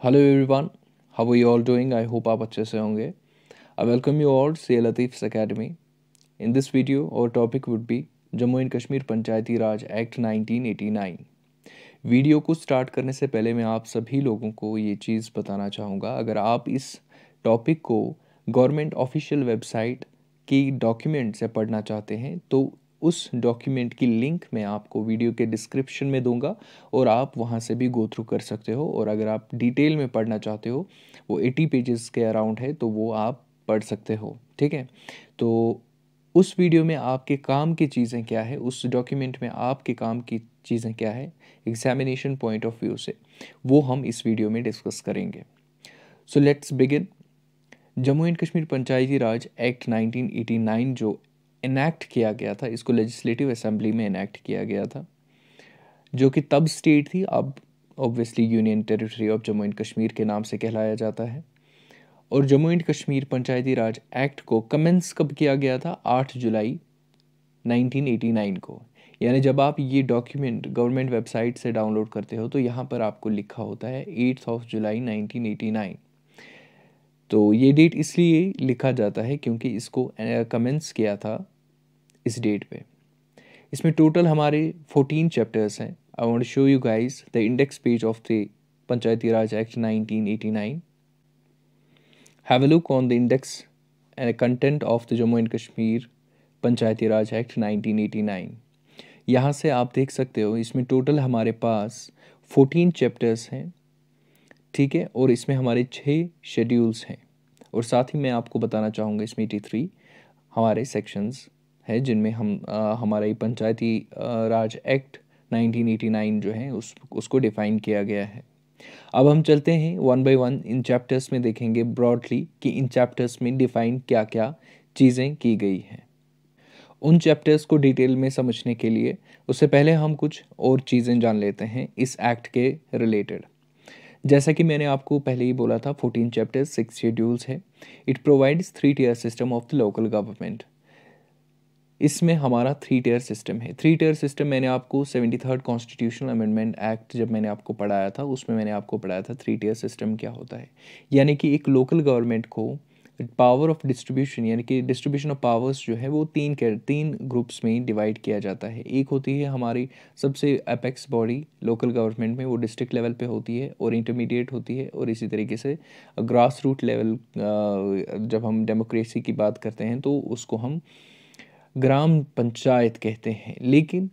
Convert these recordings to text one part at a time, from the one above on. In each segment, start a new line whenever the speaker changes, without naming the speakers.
Hello everyone, how are you all doing? I hope आप अच्छे से होंगे। I welcome you all see Latif's academy. In this video our topic would be Jammu and Kashmir Panchayati Raj act 1989। Video को start करने से पहले मैं आप सभी लोगों को ये चीज़ बताना चाहूँगा, अगर आप इस टॉपिक को गवर्नमेंट ऑफिशियल वेबसाइट की डॉक्यूमेंट से पढ़ना चाहते हैं तो उस डॉक्यूमेंट की लिंक मैं आपको वीडियो के डिस्क्रिप्शन में दूंगा और आप वहाँ से भी गो थ्रू कर सकते हो। और अगर आप डिटेल में पढ़ना चाहते हो, वो 80 पेजेस के अराउंड है, तो वो आप पढ़ सकते हो। ठीक है, तो उस वीडियो में आपके काम की चीज़ें क्या है, उस डॉक्यूमेंट में आपके काम की चीज़ें क्या है एग्जामिनेशन पॉइंट ऑफ व्यू से, वो हम इस वीडियो में डिस्कस करेंगे। So let's begin. Jammu and Kashmir Panchayati Raj act 1989 जो इनैक्ट किया गया था, इसको लेजिस्लेटिव असेंबली में इनैक्ट किया गया था, जो कि तब स्टेट थी, अब obviously union territory of Jammu and Kashmir के नाम से कहलाया जाता है। और जम्मू एंड कश्मीर पंचायती राज एक्ट को कमेंस कब किया गया था? 8 जुलाई 1989 को। यानी जब आप ये डॉक्यूमेंट गवर्नमेंट वेबसाइट से डाउनलोड करते हो तो यहाँ पर आपको लिखा होता है 8 ऑफ जुलाई 1989। तो ये डेट इसलिए लिखा जाता है क्योंकि इसको कमेंस किया था इस डेट पे। इसमें टोटल हमारे 14 चैप्टर्स हैं। I want to show you guys the index page of the Panchayati Raj act 1989। Have a look on the index and content of the Jammu and Kashmir Panchayati Raj act 1989। यहाँ से आप देख सकते हो इसमें टोटल हमारे पास 14 चैप्टर्स हैं। ठीक है, और इसमें हमारे 6 शेड्यूल्स हैं। और साथ ही मैं आपको बताना चाहूँगा इसमें 83 हमारे सेक्शंस है जिनमें हम हमारा ये पंचायती राज एक्ट 1989 जो है उसको डिफ़ाइन किया गया है। अब हम चलते हैं one by one, in chapters में देखेंगे ब्रॉडली कि इन चैप्टर्स में डिफ़ाइन क्या क्या चीज़ें की गई हैं। उन चैप्टर्स को डिटेल में समझने के लिए उससे पहले हम कुछ और चीज़ें जान लेते हैं इस एक्ट के रिलेटेड। जैसा कि मैंने आपको पहले ही बोला था, 14 चैप्टर्स 6 शेड्यूल्स है। It provides 3 tier system of the local government. इसमें हमारा 3 टियर सिस्टम है। 3 टियर सिस्टम मैंने आपको 73rd कॉन्स्टिट्यूशनल अमेंडमेंट एक्ट जब मैंने आपको पढ़ाया था उसमें मैंने आपको पढ़ाया था 3 टियर सिस्टम क्या होता है। यानी कि एक लोकल गवर्नमेंट को पावर ऑफ डिस्ट्रीब्यूशन यानी कि डिस्ट्रीब्यूशन ऑफ पावर्स जो है वो तीन ग्रुप्स में डिवाइड किया जाता है। एक होती है हमारी सबसे अपेक्स बॉडी लोकल गवर्नमेंट में, वो डिस्ट्रिक्ट लेवल पे होती है और इंटरमीडिएट होती है। और इसी तरीके से ग्रास रूट लेवल, जब हम डेमोक्रेसी की बात करते हैं तो उसको हम ग्राम पंचायत कहते हैं। लेकिन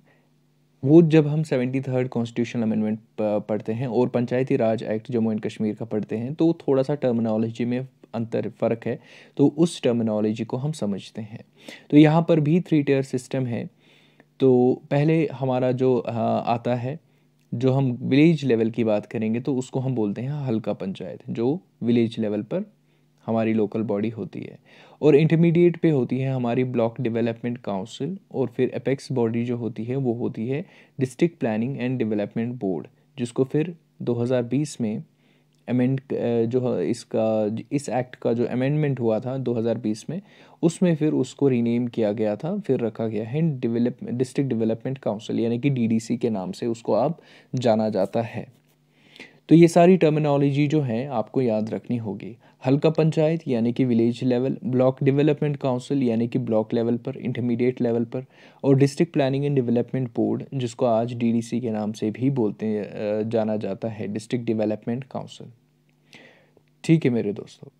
वो जब हम 73rd कॉन्स्टिट्यूशनल अमेंडमेंट पढ़ते हैं और पंचायती राज एक्ट जम्मू एंड कश्मीर का पढ़ते हैं तो थोड़ा सा टर्मिनोलॉजी में फ़र्क है, तो उस टर्मिनोलॉजी को हम समझते हैं। तो यहाँ पर भी 3 टियर सिस्टम है। तो पहले हमारा जो आता है, जो हम विलेज लेवल की बात करेंगे तो उसको हम बोलते हैं हल्का पंचायत, जो विलेज लेवल पर हमारी लोकल बॉडी होती है। और इंटरमीडिएट पे होती है हमारी ब्लॉक डेवलपमेंट काउंसिल। और फिर अपेक्स बॉडी जो होती है वो होती है district planning and development board, जिसको फिर 2020 में अमेंड इस एक्ट का जो अमेंडमेंट हुआ था 2020 में, उसमें फिर उसको रीनेम किया गया था, फिर रखा गया है डिस्ट्रिक्ट डेवलपमेंट काउंसिल यानी कि डीडीसी के नाम से उसको अब जाना जाता है। तो ये सारी टर्मिनोलॉजी जो है आपको याद रखनी होगी। हल्का पंचायत यानी कि village level, block development council यानी कि ब्लॉक लेवल पर, इंटरमीडिएट लेवल पर, और district planning and development board जिसको आज डीडीसी के नाम से भी बोलते हैं, जाना जाता है, डिस्ट्रिक्ट डेवलपमेंट काउंसिल। ठीक है मेरे दोस्तों,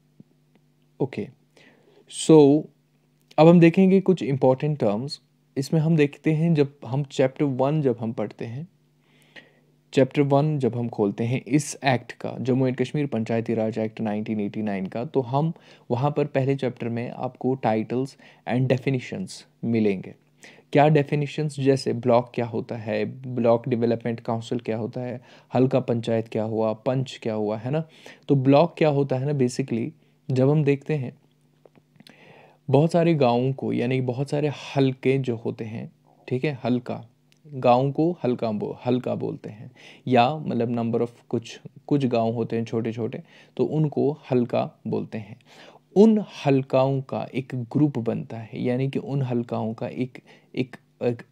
ओके। सो अब हम देखेंगे कुछ इंपॉर्टेंट टर्म्स। इसमें हम देखते हैं जब हम चैप्टर 1 जब हम पढ़ते हैं, चैप्टर 1 जब हम खोलते हैं इस एक्ट का, जम्मू एंड कश्मीर पंचायती राज एक्ट 1989 का, तो हम वहाँ पर पहले चैप्टर में आपको टाइटल्स एंड डेफिनिशंस मिलेंगे। क्या डेफिनिशंस? जैसे ब्लॉक क्या होता है, ब्लॉक डेवलपमेंट काउंसिल क्या होता है, हल्का पंचायत क्या हुआ, पंच क्या हुआ, है ना। तो ब्लॉक क्या होता है ना, बेसिकली जब हम देखते हैं बहुत सारे गाँवों को, यानी बहुत सारे हल्के जो होते हैं, ठीक है, हल्का गाँव को हल्का बोलते हैं, या मतलब नंबर ऑफ कुछ कुछ गांव होते हैं छोटे छोटे, तो उनको हल्का बोलते हैं। उन हल्काओं का एक ग्रुप बनता है, यानी कि उन हल्काओं का एक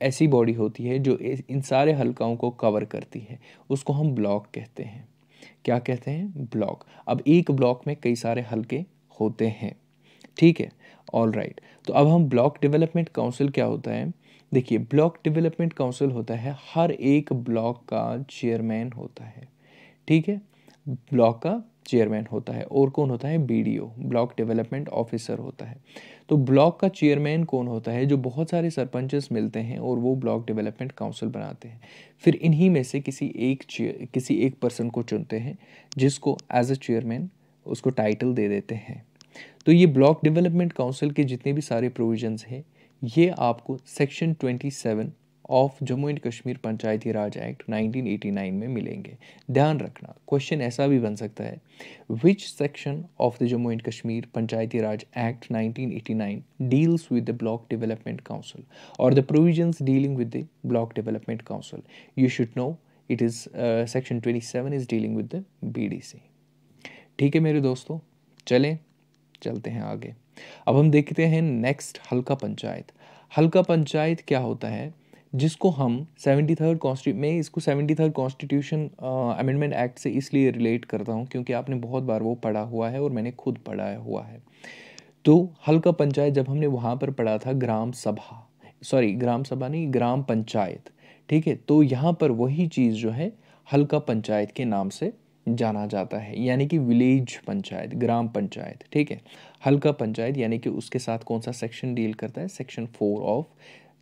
ऐसी बॉडी होती है जो इन सारे हल्काओं को कवर करती है, उसको हम ब्लॉक कहते हैं। क्या कहते हैं? ब्लॉक। अब एक ब्लॉक में कई सारे हल्के होते हैं, ठीक है, ऑल राइट। तो अब हम ब्लॉक डेवलपमेंट काउंसिल क्या होता है, देखिए ब्लॉक डेवलपमेंट काउंसिल होता है हर एक ब्लॉक का चेयरमैन होता है, ठीक है, ब्लॉक का चेयरमैन होता है। और कौन होता है? बीडीओ, ब्लॉक डेवलपमेंट ऑफिसर होता है। तो ब्लॉक का चेयरमैन कौन होता है? जो बहुत सारे सरपंचेस मिलते हैं और वो ब्लॉक डेवलपमेंट काउंसिल बनाते हैं। फिर इन्हीं में से किसी एक पर्सन को चुनते हैं जिसको एज अ चेयरमैन उसको टाइटल दे देते हैं। तो ये ब्लॉक डेवलपमेंट काउंसिल के जितने भी सारे प्रोविजंस हैं ये आपको section 27 of Jammu and Kashmir Panchayati Raj act 1989 में मिलेंगे। ध्यान रखना, क्वेश्चन ऐसा भी बन सकता है, which section of the Jammu and Kashmir Panchayati Raj act 1989 deals with the block development council और the provisions dealing with the block development council. You should know it is section 27 is dealing with the BDC. ठीक है मेरे दोस्तों, चलते हैं आगे। अब हम देखते हैं नेक्स्ट हल्का पंचायत। हल्का पंचायत क्या होता है, जिसको हम 73rd कॉन्स्टिट्यूशन अमेंडमेंट एक्ट से इसलिए रिलेट करता हूँ क्योंकि आपने बहुत बार वो पढ़ा हुआ है और मैंने खुद पढ़ा हुआ है। तो हल्का पंचायत जब हमने वहाँ पर पढ़ा था ग्राम सभा नहीं, ग्राम पंचायत, ठीक है। तो यहाँ पर वही चीज़ जो है हल्का पंचायत के नाम से जाना जाता है, यानी कि विलेज पंचायत, ग्राम पंचायत, ठीक है। हल्का पंचायत यानी कि उसके साथ कौन सा सेक्शन डील करता है? Section 4 of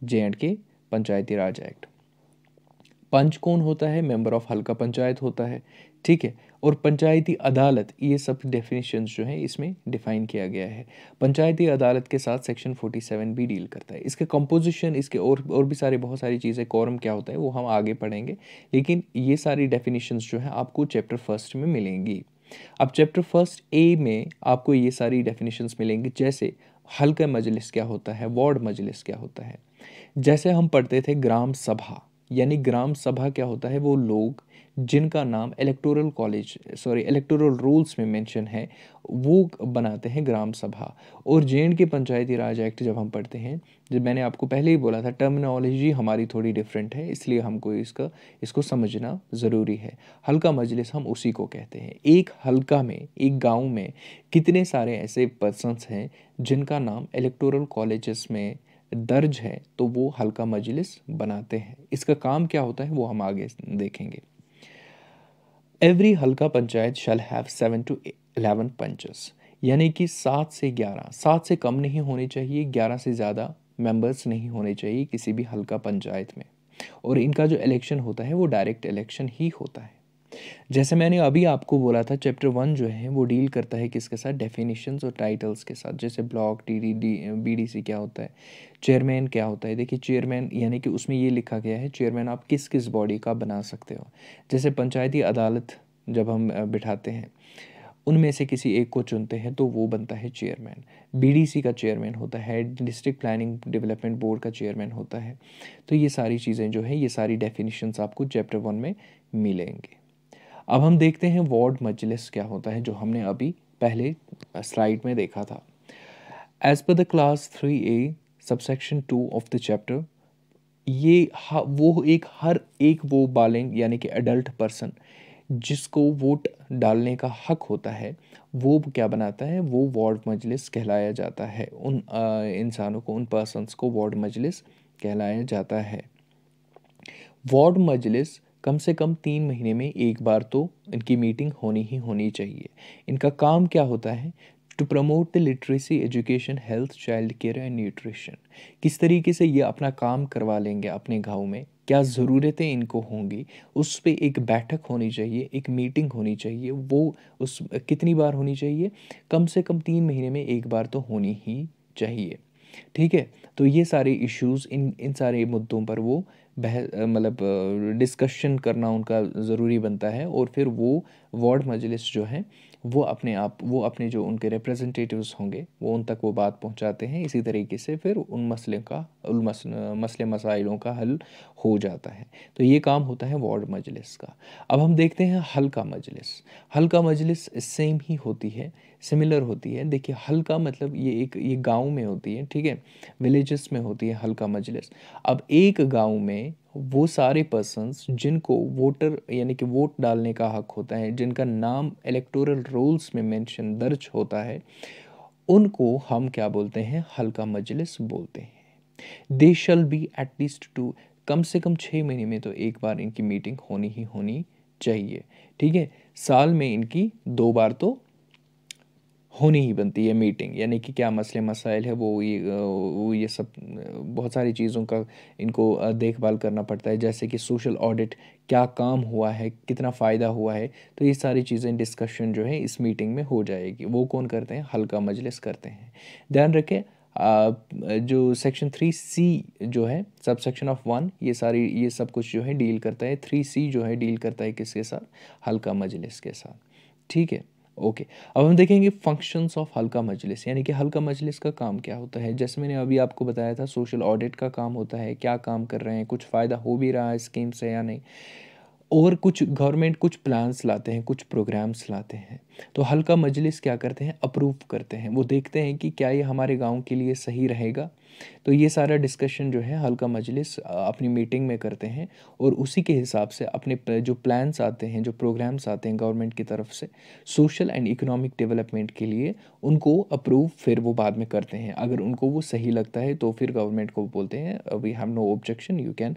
J&K Panchayati Raj act. Panch कौन होता है? मेंबर ऑफ हल्का पंचायत होता है, ठीक है। और पंचायती अदालत, ये सब डेफिनेशंस जो है इसमें डिफाइन किया गया है। पंचायती अदालत के साथ सेक्शन 47 भी डील करता है। इसके कंपोजिशन, इसके और भी सारे बहुत सारी चीज़ें, कोरम क्या होता है वो हम आगे पढ़ेंगे, लेकिन ये सारी डेफिनेशंस जो है आपको चैप्टर फर्स्ट में मिलेंगी। अब चैप्टर फर्स्ट ए में आपको ये सारी डेफिनेशंस मिलेंगी, जैसे हल्का मजलिस क्या होता है, वार्ड मजलिस क्या होता है। जैसे हम पढ़ते थे ग्राम सभा, यानी ग्राम सभा क्या होता है, वो लोग जिनका नाम इलेक्टोरल रूल्स में मेंशन है वो बनाते हैं ग्राम सभा। और J&K पंचायती राज एक्ट जब हम पढ़ते हैं, जब मैंने आपको पहले ही बोला था टर्मिनोलॉजी हमारी थोड़ी डिफरेंट है, इसलिए हमको इसको समझना ज़रूरी है। हल्का मजलिस हम उसी को कहते हैं। एक हल्का में, एक गांव में कितने सारे ऐसे पर्सन्स हैं जिनका नाम इलेक्टोरल कॉलेजेस में दर्ज है, तो वो हल्का मजलिस बनाते हैं। इसका काम क्या होता है वो हम आगे देखेंगे। Every halqa panchayat shall have 7 to 11 punches, यानी कि 7 से कम नहीं होने चाहिए, 11 से ज़्यादा मेंबर्स नहीं होने चाहिए किसी भी हल्का पंचायत में। और इनका जो इलेक्शन होता है वो डायरेक्ट इलेक्शन ही होता है। जैसे मैंने अभी आपको बोला था चैप्टर 1 जो है वो डील करता है किसके साथ? डेफिनेशंस और टाइटल्स के साथ। जैसे ब्लॉक, टीडीडी, बीडीसी क्या होता है, चेयरमैन क्या होता है। देखिए चेयरमैन यानी कि उसमें ये लिखा गया है चेयरमैन आप किस किस बॉडी का बना सकते हो। जैसे पंचायती अदालत जब हम बिठाते हैं, उनमें से किसी एक को चुनते हैं तो वो बनता है चेयरमैन। बीडीसी का चेयरमैन होता है, डिस्ट्रिक्ट प्लानिंग डेवलपमेंट बोर्ड का चेयरमैन होता है। तो ये सारी चीज़ें जो है, ये सारी डेफिनेशंस आपको चैप्टर 1 में मिलेंगे। अब हम देखते हैं वार्ड मजलिस क्या होता है, जो हमने अभी पहले स्लाइड में देखा था। As per the class 3A subsection 2 of the chapter, ये हर एक वो बालिग यानी कि एडल्ट पर्सन जिसको वोट डालने का हक होता है, वो क्या बनाता है? वो वार्ड मजलिस कहलाया जाता है। उन इंसानों को, उन पर्सन्स को वार्ड मजलिस कहलाया जाता है। वार्ड मजलिस कम से कम 3 महीने में एक बार तो इनकी मीटिंग होनी ही होनी चाहिए। इनका काम क्या होता है? To promote the literacy, education, health, child care and nutrition. किस तरीके से ये अपना काम करवा लेंगे अपने गांव में, क्या ज़रूरतें इनको होंगी, उस पर एक बैठक होनी चाहिए, एक मीटिंग होनी चाहिए। वो उस कितनी बार होनी चाहिए? कम से कम 3 महीने में एक बार तो होनी ही चाहिए, ठीक है। तो ये सारे इश्यूज़, इन सारे मुद्दों पर वो मतलब डिस्कशन करना उनका ज़रूरी बनता है। और फिर वो वार्ड मजलिस जो है वो अपने जो उनके रिप्रेजेंटेटिव्स होंगे वो उन तक वो बात पहुंचाते हैं। इसी तरीके से फिर उन मसले मसाइलों का हल हो जाता है। तो ये काम होता है वार्ड मजलिस का। अब हम देखते हैं हल्का मजलिस। हल्का मजलिस सेम ही होती है, सिमिलर होती है। देखिए हल्का मतलब ये गांव में होती है, ठीक है, विलेजेस में होती है हल्का मजलिस। अब एक गांव में वो सारे पर्सन्स जिनको वोटर यानी कि वोट डालने का हक होता है, जिनका नाम इलेक्टोरल रोल्स में मेंशन दर्ज होता है, उनको हम क्या बोलते हैं, हल्का मजलिस बोलते हैं। दे शल बी एटलीस्ट टू, कम से कम 6 महीने में तो एक बार इनकी मीटिंग होनी ही होनी चाहिए। ठीक है, साल में इनकी 2 बार तो होनी ही बनती है मीटिंग, यानी कि क्या मसले मसाइल है वो ये सब बहुत सारी चीज़ों का इनको देखभाल करना पड़ता है, जैसे कि सोशल ऑडिट, क्या काम हुआ है, कितना फ़ायदा हुआ है, तो ये सारी चीज़ें डिस्कशन जो है इस मीटिंग में हो जाएगी। वो कौन करते हैं, हल्का मजलिस करते हैं। ध्यान रखें, जो सेक्शन 3C जो है, सब सेक्शन ऑफ 1, ये सब कुछ जो है डील करता है। 3C जो है डील करता है किसके साथ, हल्का मजलिस के साथ। ठीक है, ओके। अब हम देखेंगे फंक्शंस ऑफ हल्का मजलिस, यानी कि हल्का मजलिस का काम क्या होता है। जैसे मैंने अभी आपको बताया था, सोशल ऑडिट का काम होता है, क्या काम कर रहे हैं, कुछ फ़ायदा हो भी रहा है स्कीम से या नहीं, और कुछ गवर्नमेंट कुछ प्लान्स लाते हैं, कुछ प्रोग्राम्स लाते हैं, तो हल्का मजलिस क्या करते हैं, अप्रूव करते हैं। वो देखते हैं कि क्या ये हमारे गांव के लिए सही रहेगा। तो ये सारा डिस्कशन जो है हल्का मजलिस अपनी मीटिंग में करते हैं, और उसी के हिसाब से अपने जो प्लान्स आते हैं, जो प्रोग्राम्स आते हैं गवर्नमेंट की तरफ से सोशल एंड इकोनॉमिक डेवलपमेंट के लिए, उनको अप्रूव फिर वो बाद में करते हैं। अगर उनको वो सही लगता है तो फिर गवर्नमेंट को बोलते हैं we have no objection, you can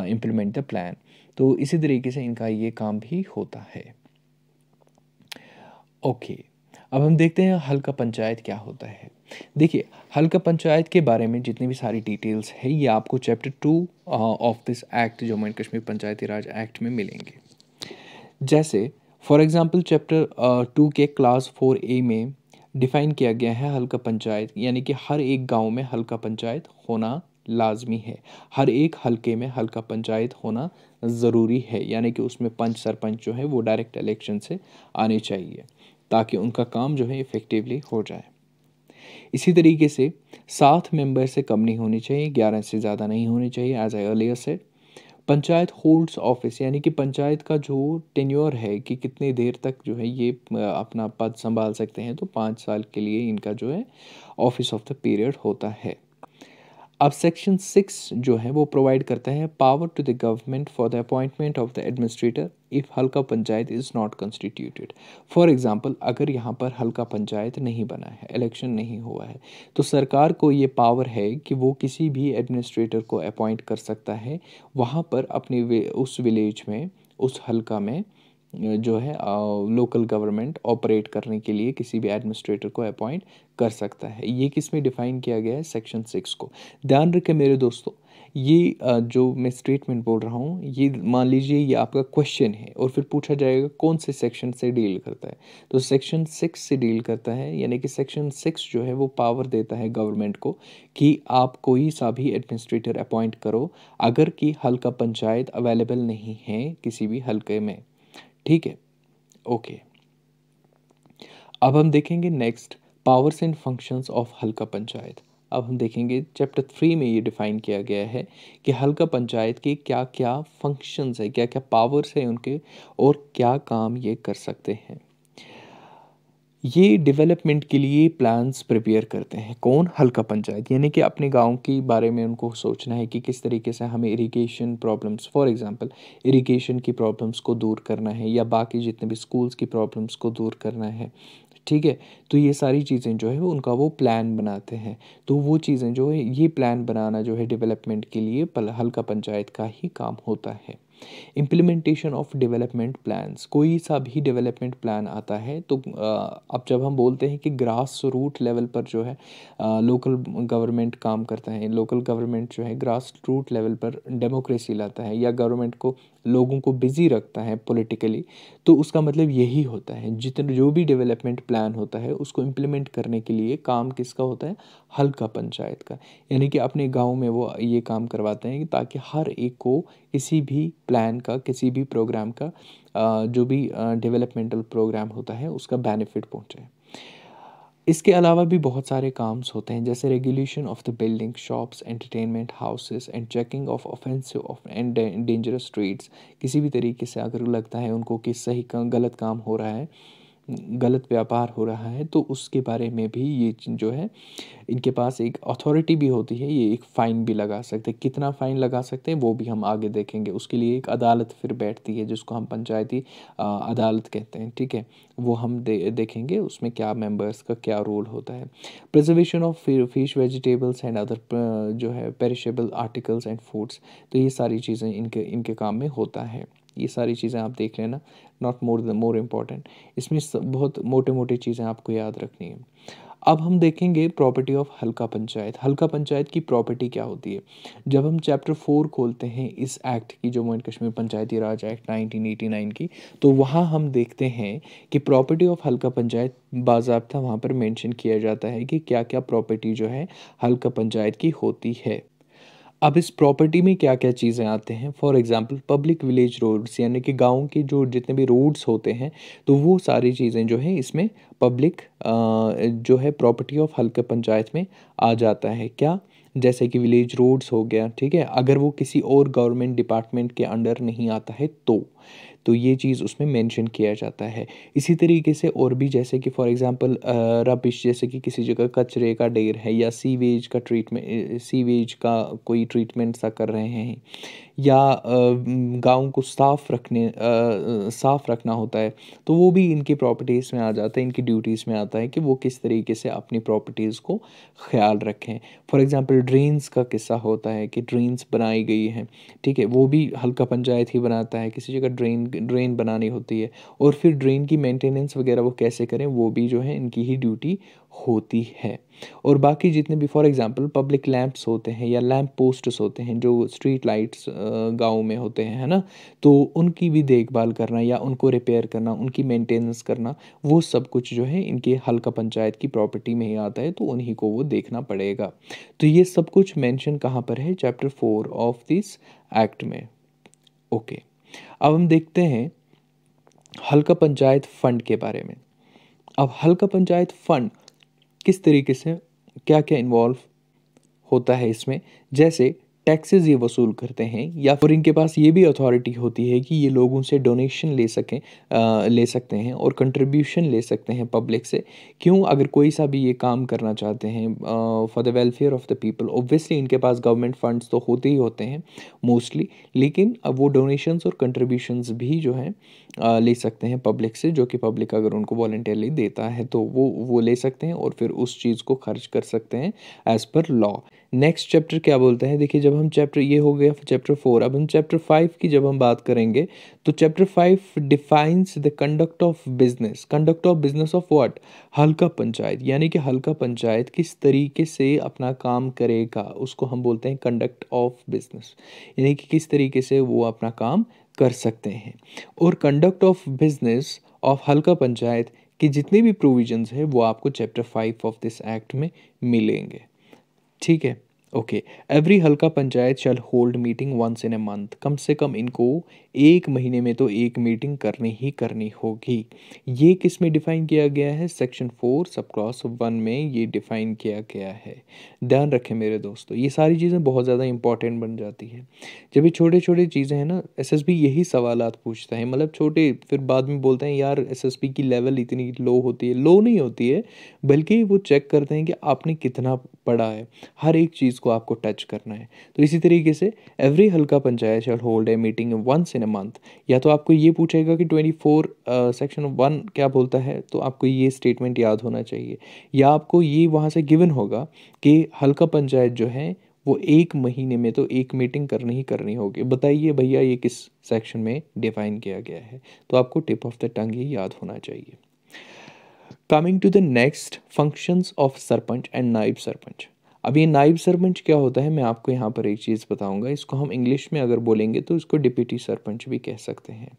implement the plan. तो इसी तरीके से इनका ये काम भी होता है। ओके, अब हम देखते हैं हल्का पंचायत क्या होता है। देखिए, हल्का पंचायत के बारे में जितनी भी सारी डिटेल्स है ये आपको chapter 2 of this act, Jammu and Kashmir Panchayati Raj act में मिलेंगे। जैसे फॉर एग्जांपल चैप्टर 2 के क्लास 4A में डिफ़ाइन किया गया है हल्का पंचायत, यानी कि हर एक गांव में हल्का पंचायत होना लाजमी है। हर एक हल्के में हल्का पंचायत होना ज़रूरी है, यानी कि उसमें पंच सरपंच जो है वो डायरेक्ट इलेक्शन से आने चाहिए, ताकि उनका काम जो है इफ़ेक्टिवली हो जाए। इसी तरीके से 7 मेंबर से कम नहीं होनी चाहिए, 11 से ज़्यादा नहीं होनी चाहिए, as I earlier said. Panchayat holds office, यानी कि पंचायत का जो टेन्योर है कि कितनी देर तक जो है ये अपना पद संभाल सकते हैं, तो 5 साल के लिए इनका जो है ऑफिस ऑफ द पीरियड होता है। अब सेक्शन 6 जो है वो प्रोवाइड करता है power to the government for the appointment of the administrator if halqa panchayat is not constituted. For example, अगर यहाँ पर हल्का पंचायत नहीं बना है, इलेक्शन नहीं हुआ है, तो सरकार को ये पावर है कि वो किसी भी एडमिनिस्ट्रेटर को अपॉइंट कर सकता है वहाँ पर अपने उस विलेज में, उस हल्का में जो है लोकल गवर्नमेंट ऑपरेट करने के लिए किसी भी एडमिनिस्ट्रेटर को अपॉइंट कर सकता है। ये किस में डिफ़ाइन किया गया है, सेक्शन 6 को। ध्यान रखें मेरे दोस्तों, ये जो मैं स्टेटमेंट बोल रहा हूँ, ये मान लीजिए ये आपका क्वेश्चन है और फिर पूछा जाएगा कौन से सेक्शन से डील करता है, तो सेक्शन 6 से डील करता है। यानी कि सेक्शन 6 जो है वो पावर देता है गवर्नमेंट को कि आप कोई सा भी एडमिनिस्ट्रेटर अपॉइंट करो, अगर कि हल्का पंचायत अवेलेबल नहीं है किसी भी हल्के में। ठीक है, ओके। अब हम देखेंगे next powers and functions of हल्का पंचायत। अब हम देखेंगे चैप्टर 3 में ये डिफ़ाइन किया गया है कि हल्का पंचायत के क्या क्या फंक्शंस है, क्या क्या पावर्स है उनके, और क्या काम ये कर सकते हैं। ये डेवलपमेंट के लिए प्लान्स प्रिपेयर करते हैं, कौन, हल्का पंचायत, यानी कि अपने गांव के बारे में उनको सोचना है कि किस तरीके से हमें irrigation problems, for example irrigation की प्रॉब्लम्स को दूर करना है, या बाकी जितने भी स्कूल्स की प्रॉब्लम्स को दूर करना है। ठीक है, तो ये सारी चीज़ें जो है वो उनका वो प्लान बनाते हैं। तो वो चीज़ें जो है, ये प्लान बनाना जो है डेवलपमेंट के लिए हल्का पंचायत का ही काम होता है। इम्प्लीमेंटेशन ऑफ डेवलपमेंट प्लान्स, कोई सा भी डेवलपमेंट प्लान आता है तो अब जब हम बोलते हैं कि ग्रास रूट लेवल पर जो है लोकल गवर्नमेंट काम करता है, लोकल गवर्नमेंट जो है ग्रास रूट लेवल पर डेमोक्रेसी लाता है, या गवर्नमेंट को लोगों को बिजी रखता है पॉलिटिकली, तो उसका मतलब यही होता है जितने जो भी डेवलपमेंट प्लान होता है उसको इम्प्लीमेंट करने के लिए काम किसका होता है, हल्का पंचायत का। यानी कि अपने गांव में वो ये काम करवाते हैं ताकि हर एक को किसी भी प्लान का, किसी भी प्रोग्राम का, जो भी डेवलपमेंटल प्रोग्राम होता है उसका बेनिफिट पहुंचे। इसके अलावा भी बहुत सारे काम्स होते हैं, जैसे regulation of the building, shops, entertainment houses and checking of offensive of and dangerous streets. किसी भी तरीके से अगर लगता है उनको कि सही काम गलत काम हो रहा है, गलत व्यापार हो रहा है तो उसके बारे में भी ये जो है इनके पास एक अथॉरिटी भी होती है, ये एक फ़ाइन भी लगा सकते हैं। कितना फ़ाइन लगा सकते हैं वो भी हम आगे देखेंगे। उसके लिए एक अदालत फिर बैठती है जिसको हम पंचायती अदालत कहते हैं, ठीक है। वो हम देखेंगे उसमें क्या मेंबर्स का क्या रोल होता है। Preservation of fish, vegetables and other जो है पेरिशेबल आर्टिकल्स एंड फूड्स, तो ये सारी चीज़ें इनके इनके काम में होता है। ये सारी चीज़ें आप देख लेना, नॉट मोर इम्पॉर्टेंट। इसमें बहुत मोटे मोटे चीज़ें आपको याद रखनी है। अब हम देखेंगे प्रॉपर्टी ऑफ हल्का पंचायत। हल्का पंचायत की प्रॉपर्टी क्या होती है। जब हम चैप्टर 4 खोलते हैं इस एक्ट की, जम्मू एंड कश्मीर पंचायती राज एक्ट 1989 की, तो वहाँ हम देखते हैं कि प्रॉपर्टी ऑफ हल्का पंचायत बाज़ाब्ता वहाँ पर मेंशन किया जाता है कि क्या क्या प्रॉपर्टी जो है हल्का पंचायत की होती है। अब इस प्रॉपर्टी में क्या क्या चीज़ें आते हैं, for example public village roads, यानी कि गांव के जो जितने भी रोड्स होते हैं तो वो सारी चीज़ें जो है इसमें पब्लिक जो है प्रॉपर्टी ऑफ हल्का पंचायत में आ जाता है। क्या, जैसे कि विलेज रोड्स हो गया, ठीक है, अगर वो किसी और गवर्नमेंट डिपार्टमेंट के अंडर नहीं आता है तो ये चीज़ उसमें मेंशन किया जाता है। इसी तरीके से और भी, जैसे कि फॉर एग्जांपल रबिश, जैसे कि किसी जगह कचरे का ढेर है या सीवेज का ट्रीटमेंट, सीवेज का कोई ट्रीटमेंट सा कर रहे हैं, या गाँव को साफ़ रखना होता है, तो वो भी इनकी प्रॉपर्टीज़ में आ जाता है, इनकी ड्यूटीज़ में आता है कि वो किस तरीके से अपनी प्रॉपर्टीज़ को ख्याल रखें। फॉर एग्जांपल ड्रेन्स का किस्सा होता है कि ड्रेन्स बनाई गई हैं, ठीक है, वो भी हल्का पंचायत ही बनाता है। किसी जगह ड्रेन बनानी होती है और फिर ड्रेन की मेंटेनेंस वगैरह वो कैसे करें, वो भी जो है इनकी ही ड्यूटी होती है। और बाकी जितने भी फॉर एग्जांपल पब्लिक लैंप्स होते हैं या लैंप पोस्ट्स होते हैं, जो स्ट्रीट लाइट्स गाँव में होते हैं, है ना, तो उनकी भी देखभाल करना या उनको रिपेयर करना, उनकी मेंटेनेंस करना, वो सब कुछ जो है इनके हल्का पंचायत की प्रॉपर्टी में ही आता है, तो उन्हीं को वो देखना पड़ेगा। तो ये सब कुछ मेंशन कहाँ पर है, चैप्टर 4 ऑफ दिस एक्ट में। ओके, अब हम देखते हैं हल्का पंचायत फंड के बारे में। अब हल्का पंचायत फंड किस तरीके से, क्या क्या इन्वॉल्व होता है इसमें, जैसे टैक्सेस ये वसूल करते हैं, या फिर इनके पास ये भी अथॉरिटी होती है कि ये लोगों से डोनेशन ले सकते हैं और कंट्रीब्यूशन ले सकते हैं पब्लिक से। क्यों, अगर कोई सा भी ये काम करना चाहते हैं for the welfare of the people, obviously इनके पास गवर्नमेंट फंड्स तो होते ही होते हैं मोस्टली, लेकिन अब वो डोनेशंस और कंट्रीब्यूशंस भी जो हैं ले सकते हैं पब्लिक से, जो कि पब्लिक अगर उनको वॉलंटियरली देता है तो वो ले सकते हैं और फिर उस चीज़ को खर्च कर सकते हैं as per law. Next chapter क्या बोलते हैं, देखिए, जब हम चैप्टर, ये हो गया चैप्टर 4, अब हम चैप्टर 5 की जब हम बात करेंगे तो chapter 5 defines the conduct of business. Conduct of business of what, हल्का पंचायत, यानी कि हल्का पंचायत किस तरीके से अपना काम करेगा, उसको हम बोलते हैं कंडक्ट ऑफ बिजनेस, यानी कि किस तरीके से वो अपना काम कर सकते हैं। और कंडक्ट ऑफ बिजनेस ऑफ हल्का पंचायत के जितने भी प्रोविजंस है वो आपको चैप्टर 5 ऑफ दिस एक्ट में मिलेंगे, ठीक है। Okay, every halqa panchayat shall hold meeting once in a month. कम से कम इनको एक महीने में तो एक मीटिंग करनी ही करनी होगी। ये किस में डिफाइन किया गया है, सेक्शन 4 सब क्लॉज 1 में ये डिफाइन किया गया है। ध्यान रखें मेरे दोस्तों, ये सारी चीज़ें बहुत ज़्यादा इंपॉर्टेंट बन जाती है जब ये छोटे छोटे चीज़ें हैं ना। एसएसबी यही सवालात पूछता है, मतलब छोटे, फिर बाद में बोलते हैं यार एसएसबी की लेवल इतनी लो होती है, लो नहीं होती है, बल्कि वो चेक करते हैं कि आपने कितना पढ़ा है, हर एक चीज़ को आपको टच करना है। तो इसी तरीके से every halqa panchayat shall hold a meeting once in a month. या तो आपको ये पूछेगा कि 24 सेक्शन 1 क्या बोलता है, तो आपको ये स्टेटमेंट याद होना चाहिए, या आपको ये वहाँ से गिवन होगा कि हल्का पंचायत जो है वो एक महीने में तो एक मीटिंग करनी ही करनी होगी। बताइए भैया ये किस सेक्शन में डिफाइन किया गया है, तो आपको टिप ऑफ द टंग ही याद होना चाहिए। Coming to the next, functions of sarpanch and naib sarpanch. अब ये नायब सरपंच क्या होता है, मैं आपको यहाँ पर एक चीज़ बताऊंगा। इसको हम इंग्लिश में अगर बोलेंगे तो इसको डिप्टी सरपंच भी कह सकते हैं।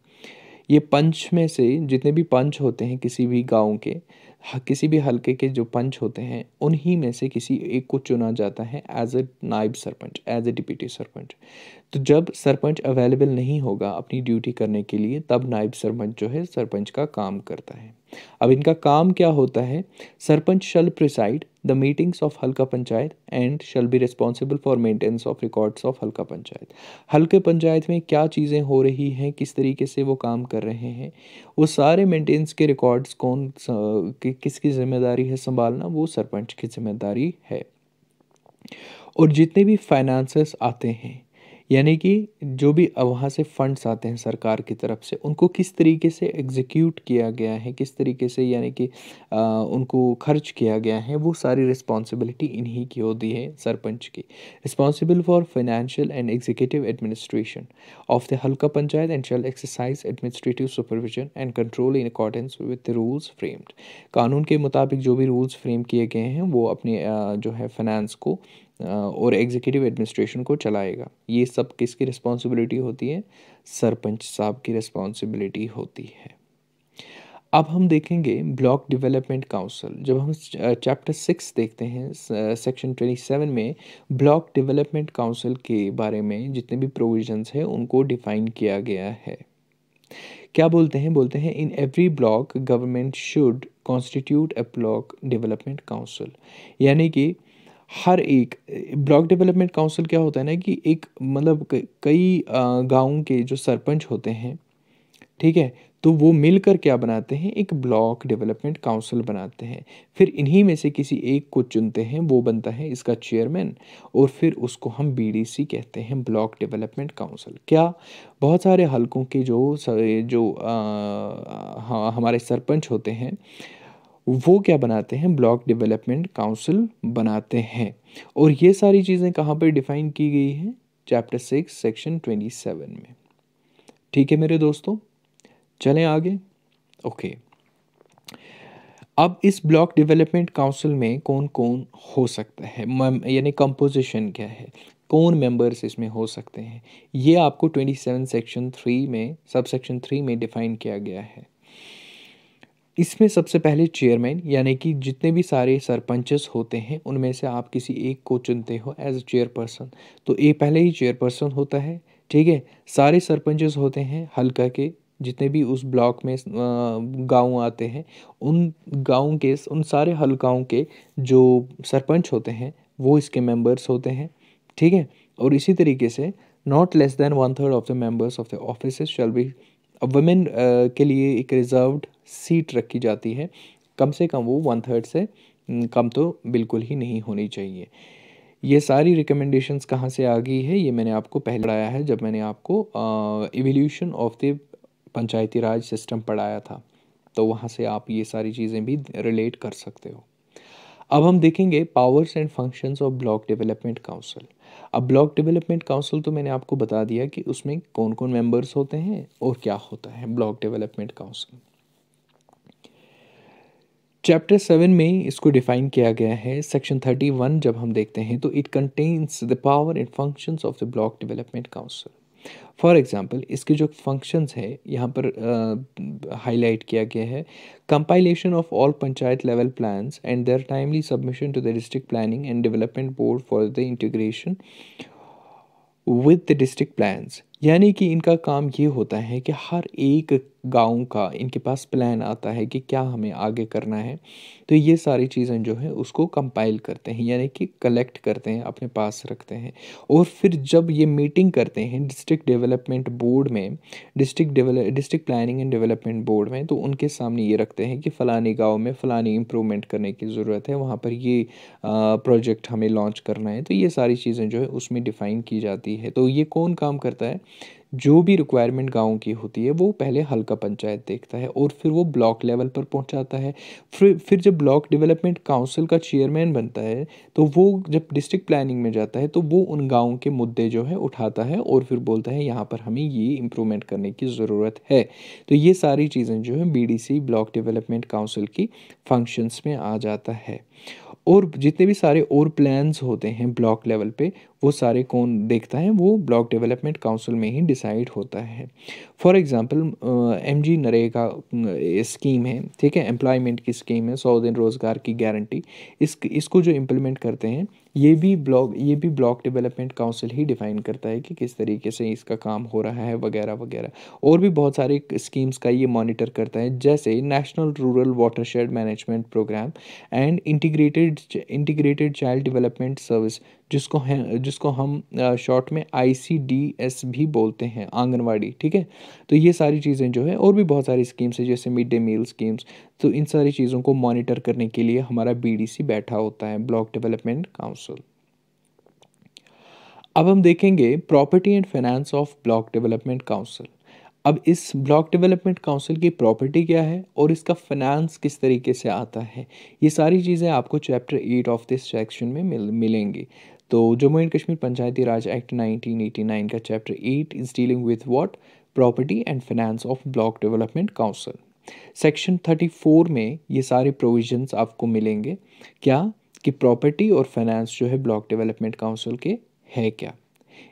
ये पंच में से जितने भी पंच होते हैं किसी भी गांव के, किसी भी हलके के जो पंच होते हैं, उन्हीं में से किसी एक को चुना जाता है as a naib sarpanch, as a deputy sarpanch. तो जब सरपंच अवेलेबल नहीं होगा अपनी ड्यूटी करने के लिए, तब नायब सरपंच जो है सरपंच का काम करता है। अब इनका काम क्या होता है? सरपंच शल प्रिसाइड द मीटिंग्स ऑफ हल्का panchayat and shall be responsible for maintenance of records of हल्का पंचायत। हल्के पंचायत में क्या चीज़ें हो रही हैं, किस तरीके से वो काम कर रहे हैं, वो सारे मेंटेनेंस के रिकॉर्ड्स किसकी जिम्मेदारी है संभालना? वो सरपंच की जिम्मेदारी है। और जितने भी फाइनेंसर्स आते हैं, यानी कि जो भी वहाँ से फंड्स आते हैं सरकार की तरफ से, उनको किस तरीके से एग्जीक्यूट किया गया है, किस तरीके से यानी कि उनको खर्च किया गया है, वो सारी रिस्पॉन्सिबिलिटी इन्हीं की होती है, सरपंच की। Responsible for financial and executive administration of the halqa panchayat and shall exercise administrative supervision and control in accordance with the rules framed. कानून के मुताबिक जो भी रूल्स फ्रेम किए गए हैं, वो अपने जो है फाइनेंस को और एग्जीक्यूटिव एडमिनिस्ट्रेशन को चलाएगा। ये सब किसकी रिस्पॉन्सिबिलिटी होती है? सरपंच साहब की रिस्पॉन्सिबिलिटी होती है। अब हम देखेंगे ब्लॉक डेवलपमेंट काउंसिल। जब हम चैप्टर 6 देखते हैं, सेक्शन 27 में ब्लॉक डेवलपमेंट काउंसिल के बारे में जितने भी प्रोविजंस हैं उनको डिफाइन किया गया है। क्या बोलते हैं? बोलते हैं in every block government should constitute a block development council. यानी कि हर एक ब्लॉक डेवलपमेंट काउंसिल क्या होता है ना कि एक मतलब कई गाँव के जो सरपंच होते हैं, ठीक है, तो वो मिलकर क्या बनाते हैं? एक ब्लॉक डेवलपमेंट काउंसिल बनाते हैं। फिर इन्हीं में से किसी एक को चुनते हैं, वो बनता है इसका चेयरमैन, और फिर उसको हम बीडीसी कहते हैं, ब्लॉक डेवलपमेंट काउंसिल। क्या बहुत सारे हलकों के जो हाँ, हमारे सरपंच होते हैं, वो क्या बनाते हैं? ब्लॉक डेवलपमेंट काउंसिल बनाते हैं। और ये सारी चीज़ें कहाँ पर डिफाइन की गई हैं? चैप्टर 6 सेक्शन 27 में। ठीक है मेरे दोस्तों, चलें आगे। ओके, अब इस ब्लॉक डेवलपमेंट काउंसिल में कौन कौन हो सकता है, यानी कंपोजिशन क्या है, कौन मेंबर्स इसमें हो सकते हैं, ये आपको 27 सेक्शन 3 में, सब सेक्शन 3 में डिफाइन किया गया है। इसमें सबसे पहले चेयरमैन, यानी कि जितने भी सारे सरपंचेस होते हैं उनमें से आप किसी एक को चुनते हो एज अ चेयरपर्सन। तो ये पहले ही चेयरपर्सन होता है, ठीक है। सारे सरपंचेस होते हैं हल्का के, जितने भी उस ब्लॉक में गांव आते हैं, उन गांव के, उन सारे हल्काओं के जो सरपंच होते हैं वो इसके मेंबर्स होते हैं, ठीक है। और इसी तरीके से not less than 1/3 of the members of the office shall be, women के लिए एक रिजर्व्ड सीट रखी जाती है, कम से कम वो 1/3 से कम तो बिल्कुल ही नहीं होनी चाहिए। ये सारी रिकमेंडेशंस कहाँ से आ गई है, ये मैंने आपको पहले पढ़ाया है जब मैंने आपको evolution of the Panchayati Raj system पढ़ाया था, तो वहाँ से आप ये सारी चीज़ें भी रिलेट कर सकते हो। अब हम देखेंगे powers and functions of block development council. अब ब्लॉक डेवलपमेंट काउंसिल तो मैंने आपको बता दिया कि उसमें कौन कौन मेंबर्स होते हैं और क्या होता है ब्लॉक डेवलपमेंट काउंसिल। चैप्टर 7 में इसको डिफाइन किया गया है। सेक्शन 31 जब हम देखते हैं तो it contains the power and functions of the block development council. For example, इसके जो फंक्शंस है यहाँ पर हाईलाइट किया गया है। Compilation of all panchayat level plans and their timely submission to the district planning and development board for the integration with the district plans. यानी कि इनका काम ये होता है कि हर एक गांव का इनके पास प्लान आता है कि क्या हमें आगे करना है, तो ये सारी चीज़ें जो है उसको कंपाइल करते हैं, यानी कि कलेक्ट करते हैं, अपने पास रखते हैं। और फिर जब ये मीटिंग करते हैं डिस्ट्रिक्ट डेवलपमेंट बोर्ड में, district planning and development board में, तो उनके सामने ये रखते हैं कि फ़लानी गाँव में फ़लानी इम्प्रूवमेंट करने की ज़रूरत है, वहाँ पर ये प्रोजेक्ट हमें लॉन्च करना है। तो ये सारी चीज़ें जो है उसमें डिफ़ाइन की जाती है। तो ये कौन काम करता है? जो भी रिक्वायरमेंट गाँव की होती है वो पहले हल्का पंचायत देखता है और फिर वो ब्लॉक लेवल पर पहुंचाता है। फिर जब ब्लॉक डेवलपमेंट काउंसिल का चेयरमैन बनता है तो वो जब डिस्ट्रिक्ट प्लानिंग में जाता है तो वो उन गाँव के मुद्दे जो है उठाता है और फिर बोलता है यहाँ पर हमें ये इम्प्रूवमेंट करने की ज़रूरत है। तो ये सारी चीज़ें जो है बीडीसी ब्लॉक डेवलपमेंट काउंसिल की फंक्शंस में आ जाता है। और जितने भी सारे और प्लान्स होते हैं ब्लॉक लेवल पे, वो सारे कौन देखता है, वो ब्लॉक डेवलपमेंट काउंसिल में ही डिसाइड होता है। For example MG NREGA scheme है, ठीक है, एम्प्लॉयमेंट की स्कीम है, 100 दिन रोज़गार की गारंटी। इसको जो इम्प्लीमेंट करते हैं, ये भी ब्लॉक डेवलपमेंट काउंसिल ही डिफाइन करता है कि किस तरीके से इसका काम हो रहा है वगैरह वगैरह। और भी बहुत सारे स्कीम्स का ये मॉनिटर करता है, जैसे national rural watershed management programme and integrated child development service, जिसको हम शॉर्ट में ICDS भी बोलते हैं, आंगनवाड़ी, ठीक है। तो ये सारी चीज़ें जो है, और भी बहुत सारी स्कीम्स है जैसे मिड डे मील स्कीम्स। तो इन सारी चीज़ों को मॉनिटर करने के लिए हमारा BDC बैठा होता है, ब्लॉक डेवलपमेंट काउंसिल। अब हम देखेंगे property and finance of block development council. अब इस ब्लॉक डेवलपमेंट काउंसिल की प्रॉपर्टी क्या है और इसका फाइनेंस किस तरीके से आता है, ये सारी चीज़ें आपको चैप्टर 8 ऑफ दिस सेक्शन में मिलेंगी। तो जम्मू एंड कश्मीर पंचायती राज एक्ट 1989 का chapter 8 is dealing with what, property and finance of block development council. Section 34 में ये सारे प्रोविजंस आपको मिलेंगे, क्या कि प्रॉपर्टी और फाइनेंस जो है ब्लॉक डेवलपमेंट काउंसिल के है क्या।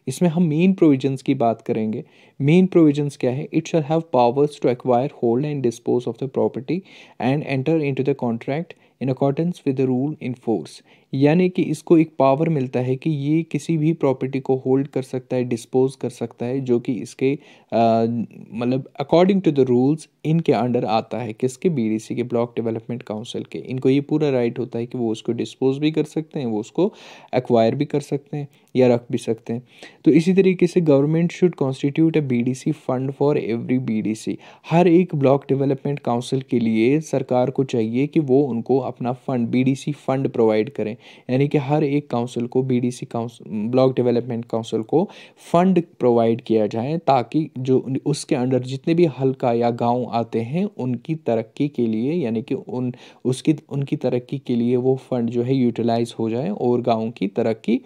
इसमें हम मेन प्रोविजंस की बात करेंगे। मेन प्रोविजंस क्या है, it shall have powers to acquire, hold and dispose of the property and enter into the contract in accordance with the rule in force. यानी कि इसको एक पावर मिलता है कि ये किसी भी प्रॉपर्टी को होल्ड कर सकता है, डिस्पोज कर सकता है, जो कि इसके मतलब अकॉर्डिंग टू द रूल्स इनके अंडर आता है, किसके, BDC के, ब्लॉक डेवलपमेंट काउंसिल के। इनको ये पूरा राइट होता है कि वो उसको डिस्पोज भी कर सकते हैं, वो उसको एक्वायर भी कर सकते हैं या रख भी सकते हैं। तो इसी तरीके से government should constitute a BDC fund for every BDC। हर एक ब्लॉक डेवलपमेंट काउंसिल के लिए सरकार को चाहिए कि वो उनको अपना फंड, BDC फंड प्रोवाइड करें। यानी कि हर एक काउंसिल को, BDC council, block development council को फंड प्रोवाइड किया जाए, ताकि जो उसके अंडर जितने भी हल्का या गांव आते हैं उनकी तरक्की के लिए, यानी कि उनकी तरक्की के लिए वो फंड जो है यूटिलाइज हो जाए और गाँव की तरक्की